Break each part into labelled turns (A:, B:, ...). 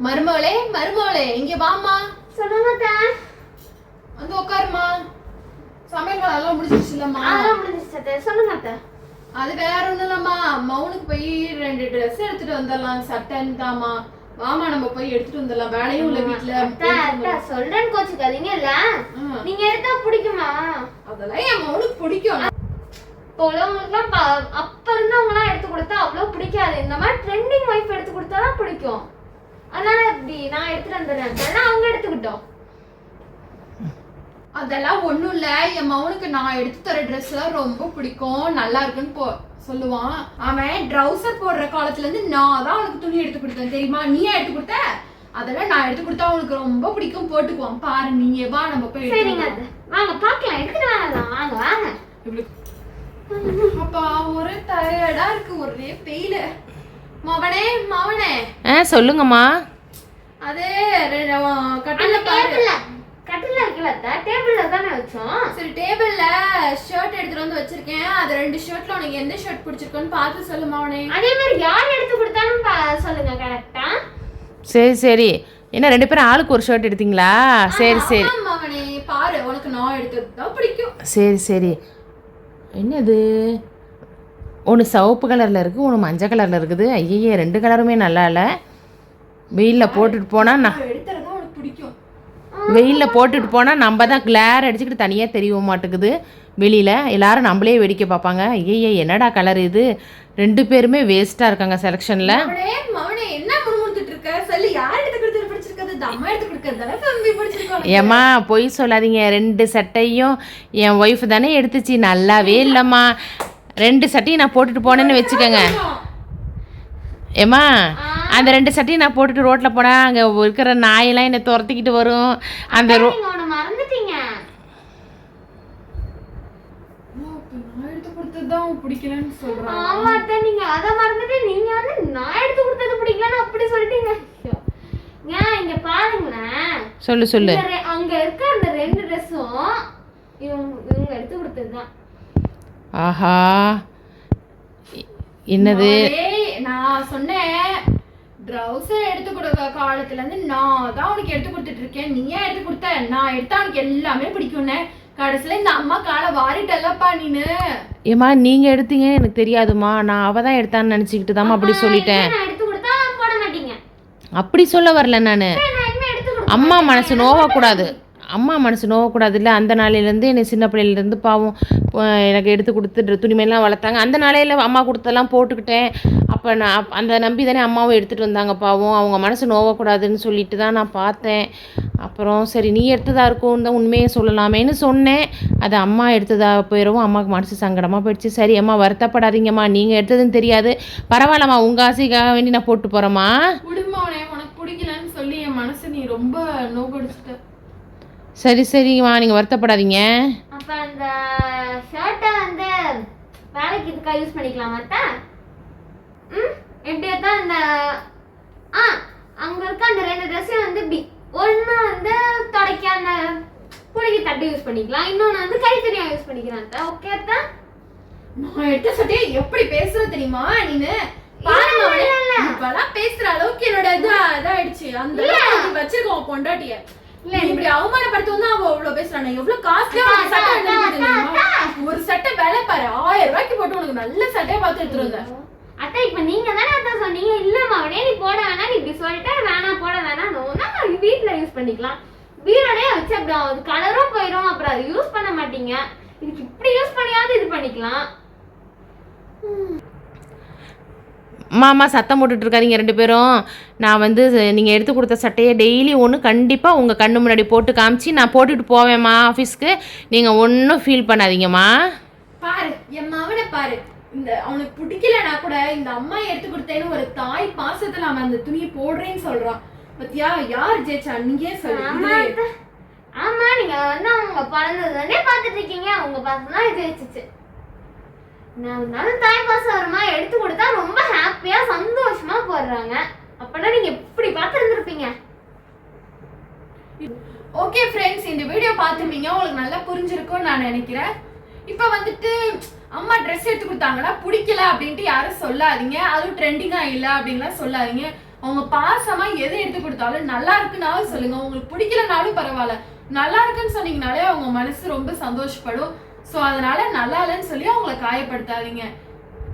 A: மருமகளே மருமகளே இங்க வாமா.
B: சொல்லுங்க.
A: வந்து உட்காருமா. சமையல் எல்லாம் முடிஞ்சிருச்சுலம்மா?
B: அதெல்லாம் முடிஞ்சிருச்சு. சொல்லுங்க.
A: அது வேற ஒண்ணும் இல்லம்மா, மௌனுக்கு போய் 2 ட்ரெஸ் எடுத்துட்டு வந்துடலாம். சட்டைன்னு தாமா. வாமா நம்ம போய் எடுத்துட்டு வந்துடலாம். வேலையும் உள்ள வீட்டுல.
B: சொல்றேன்னு கோச்சுக்காதீங்க. இல்ல நீங்க எடுத்தா பிடிக்குமா?
A: அதெல்லாம் என் மௌனுக்கு பிடிக்கும்.
B: உள்ளவங்களுக்குலாம் அப்ப இருந்தவங்கலாம் எடுத்து கொடுத்தா அவ்வளவு பிடிக்காது. இந்த மாதிரி ட்ரெண்டிங் வைஃப் எடுத்து கொடுத்தாதான் பிடிக்கும். அதனால இப்படி நான் எடுத்துட்டு வந்துடுறேன். அவங்க எடுத்துக்கிட்டோம்.
A: அதெல்லாம் ஒண்ணும் இல்ல, என் மௌனுக்கு நான் எடுத்து தர ட்ரெஸ் ரொம்ப பிடிக்கும், நல்லா இருக்குன்னு சொல்லுவான். அவன் ட்ரௌசர் போடுற காலத்துல இருந்து நான் தான் அவனுக்கு துணி எடுத்து கொடுத்தேன் தெரியுமா? நீயே எடுத்து கொடுத்த? அதெல்லாம் நான் எடுத்து கொடுத்தா அவனுக்கு ரொம்ப பிடிக்கும், போட்டுக்குவான். பாரு நீயே வா நம்ம போய்.
B: சரிங்க வாங்க பாக்கலாம். எடுத்துட்டு வரலாம். வாங்க வாங்க.
A: அப்பா ஒரே டயர்டா இருக்கு, ஒரே பெயில. மவனே மவனே.
C: சொல்லுங்கம்மா.
A: அது கட்டில பாரு.
B: கட்டில வைக்கல, டேபிள்ல தானே வச்சோம்.
A: சரி டேபிள்ல ஷர்ட் எடுத்துட்டு வந்து வச்சிருக்கேன். அது 2 ஷர்ட்ல உனக்கு எந்த ஷர்ட் பிடிச்சிருக்குன்னு பார்த்து சொல்லு மவனே.
B: அதே மாதிரி யார் எடுத்து கொடுத்தாலும் சொல்லுங்க கரெக்ட்டா.
C: சரி என்ன 2 பேரும் ஆளுக்கு ஒரு ஷர்ட் எடுத்தீங்களா? சரி
A: மவனே பாரு, உனக்கு நான் எடுத்தது தான் பிடிக்கும்.
C: சரி என்னது, ஒன்று சிவப்பு கலரில் இருக்குது, ஒன்று மஞ்சள் கலரில் இருக்குது. ஐயே 2 கலருமே நல்லா இல்லை. வெயிலில் போட்டுட்டு போனால் நம்ம தான் கிளார் அடிச்சுக்கிட்டு தனியாக தெரிய மாட்டேங்குது வெளியில். எல்லாரும் நம்மளே வேடிக்கை பார்ப்பாங்க. ஐயே என்னடா கலர் இது. 2 பேருமே வேஸ்ட்டாக இருக்காங்க செலெக்ஷனில். ஏம்மா பொய் சொல்லாதீங்க. 2 சட்டையும் என் ஒய்ஃப் தானே எடுத்துச்சு, நல்லாவே இல்லைம்மா. 2 சட்டையும் நான் போட்டுட்டு போனேன்னு வச்சுக்கோங்க. ஏம்மா அந்த 2 சட்டையும் நான் போட்டுட்டு ரோட்டில் போனால் அங்கே இருக்கிற நாயெல்லாம் என்னை துரத்திக்கிட்டு வரும். அந்த
B: மறந்துட்டீங்க.
A: பிடிக்கலன்னு சொல்றேன்.
B: ஆமா அத்தை, நீங்க அத மறந்துட்டு நீங்க வந்து நான் எடுத்து கொடுத்தது பிடிக்கலன்னு அப்படி சொல்லிட்டீங்க. ஏன் இங்க பாருங்களேன்.
C: சொல்லு.
B: அங்க இருக்க அந்த 2 ட்ரெஸ்ஸும் இவங்க எடுத்து கொடுத்ததுதான்.
C: ஆஹா என்னது?
A: நான் சொன்னேன் ட்ரௌசர் எடுத்து கொடுக்க காலத்துல இருந்து நான் தான் உனக்கு எடுத்து கொடுத்துட்டு இருக்கேன். நீ ஏன் எடுத்து கொடுத்த? நான் எடுத்தா உனக்கு எல்லாமே பிடிக்கும்னு கடைசியில இந்த அம்மா காலை வாரிட்டல்லப்பா நீனு.
C: ஏம்மா நீங்கள் எடுத்தீங்கன்னு எனக்கு தெரியாதுமா. நான் அவள் தான் எடுத்தான்னு நினச்சிக்கிட்டு தாம்மா அப்படி சொல்லிட்டேன். அப்படி சொல்ல வரல நான். அம்மா மனசு நோவக்கூடாது. இல்லை. அந்த நாளையிலேருந்து என்னை சின்ன பிள்ளையிலேருந்து பாவம் எனக்கு எடுத்து கொடுத்து துணிமையெல்லாம் வளர்த்தாங்க. அந்த நாளையில் அம்மா கொடுத்தெல்லாம் போட்டுக்கிட்டேன். அப்போ நான் அந்த நம்பி தானே அம்மாவும் எடுத்துகிட்டு வந்தாங்க. பாவம் அவங்க மனசு நோவக்கூடாதுன்னு சொல்லிட்டு தான் நான் பார்த்தேன். அப்புறம் சரி நீ எடுத்ததாக இருக்கும்னு தான் உண்மையே சொல்லலாமேன்னு சொன்னேன். அது அம்மா எடுத்ததாக போயிடவும் அம்மாவுக்கு மனசு சங்கடமாக போயிடுச்சு. சரி அம்மா வருத்தப்படாதீங்கம்மா, நீங்கள் எடுத்ததுன்னு தெரியாது, பரவாயில்லம்மா, உங்கள் ஆசைக்காக வேண்டி நான் போட்டு போகிறேம்மா.
A: உனக்கு பிடிக்கலன்னு சொல்லி என் மனசு நீ ரொம்ப நோக்கடிச்சிட்ட.
C: சரிம்மா நீங்கள் வருத்தப்படாதீங்க.
B: அப்ப அந்த ஷர்ட்டை வந்து வேலைக்கு இதுக்கா யூஸ் பண்ணிக்கலாமா அத்தை? எப்படி தான் அந்த அங்க இருக்க அந்த 2 ட்ரெஸ்ஸையும் வந்து ஒன்று வந்து தொடக்க அந்த புளிக்கு தட்டு யூஸ் பண்ணிக்கலாம், இன்னொன்று வந்து கைத்தறியா யூஸ் பண்ணிக்கிறேன். ஓகே அத்தை?
A: நான் எடுத்த சட்டையை எப்படி பேசுற தெரியுமா நீனு? பேசுற அளவுக்கு என்னோட இதாயிடுச்சு. அந்த வச்சிருக்கோம் பொண்டாட்டிய இப்படி அவமானப்படுத்தவும் அவ அவ்வளவு பேசுறானே. எவ்வளவு காஸ்ட்லியா ஒரு சட்டை விலை பாரு, 1000 ரூபாய்க்கு போட்டு உனக்கு நல்ல சட்டையை பார்த்து எடுத்துருங்க.
B: அத்தை இப்ப நீங்க தானே அத்தை சொன்னீங்க, இல்லம்மா அவனே நீ போட வேணாம், நீ இப்படி சொல்லிட்டு வேணாம் போட வேணாம், வீட்டுல யூஸ் பண்ணிக்கலாம். பீரோடே வச்சு அப்படி அது கலரும் போயிடும், அப்புறம் அதை யூஸ் பண்ண மாட்டீங்க. இதுக்கு இப்படி யூஸ் பண்ணியாவது இது பண்ணிக்கலாம்.
C: மாமா சத்தம் போட்டுட்டு இருக்காதீங்க 2 பேரும். நான் வந்து நீங்கள் எடுத்து கொடுத்த சட்டையை டெய்லி ஒன்று கண்டிப்பாக உங்கள் கண்ணு முன்னாடி போட்டு காமிச்சு நான் போட்டுட்டு போவேம்மா ஆஃபீஸ்க்கு. நீங்கள் ஒன்றும் ஃபீல் பண்ணாதீங்கம்மா.
A: பாரு என் மவனை பாரு, இந்த அவனுக்கு பிடிக்கலனா கூட இந்த அம்மா எடுத்து கொடுத்தேன்னு ஒரு தாய் பாசத்துல அவன் அந்த துணியை போடுறேன்னு சொல்றான். பத்தியா யார் ஜெயிச்சா? நீங்க சொல்லுங்க.
B: ஆமா நீங்க வந்து அவங்க பிறந்ததுன்னே பார்த்துட்டு இருக்கீங்க, அவங்க பாசம் தான் ஜெயிச்சிச்சு. நான் தாய் பாசம் வருமா எடுத்து கொடுத்தா ரொம்ப ஹாப்பியா சந்தோஷமா போடுறாங்க. அப்பனா நீங்க எப்படி பார்த்துருந்துருப்பீங்க.
A: ஓகே ஃப்ரெண்ட்ஸ், இந்த வீடியோ பார்த்துருப்பீங்க, உங்களுக்கு நல்லா புரிஞ்சிருக்கும்னு நான் நினைக்கிறேன். இப்போ வந்துட்டு அம்மா ட்ரெஸ் எடுத்து கொடுத்தாங்கன்னா பிடிக்கல அப்படின்ட்டு யாரும் சொல்லாதீங்க. அதுவும் ட்ரெண்டிங்காக இல்லை அப்படின்லாம் சொல்லாதீங்க. அவங்க பாசமா எதை எடுத்து கொடுத்தாலும் நல்லா இருக்குனாலும் சொல்லுங்க, உங்களுக்கு பிடிக்கலனாலும் பரவாயில்ல, நல்லா இருக்குன்னு சொன்னீங்கனாலே அவங்க மனசு ரொம்ப சந்தோஷப்படும். ஸோ அதனால நல்லா இல்லைன்னு சொல்லி அவங்கள காயப்படுத்தாதீங்க.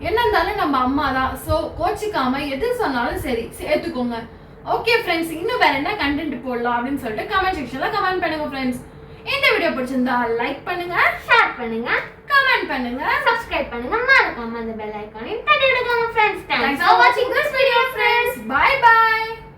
A: என்ன இருந்தாலும் நம்ம அம்மா தான். ஸோ கோச்சிக்காம எது சொன்னாலும் சரி சேர்த்துக்கோங்க. ஓகே ஃப்ரெண்ட்ஸ், இன்னும் வேற என்ன கண்டென்ட் போடலாம் அப்படின்னு சொல்லிட்டு கமெண்ட் செக்ஷன்ல கமெண்ட் பண்ணுங்க ஃப்ரெண்ட்ஸ். இந்த வீடியோ பிடிச்சிருந்தா லைக் பண்ணுங்க,
B: ஷேர் பண்ணுங்க,
A: கமெண்ட் பண்ணுங்க,
B: சப்ஸ்கிரைப் பண்ணுங்க, மறக்காம அந்த பெல் ஐகானையும் தட்டி விடுங்க friends.
A: Thanks for watching this video friends. Bye bye.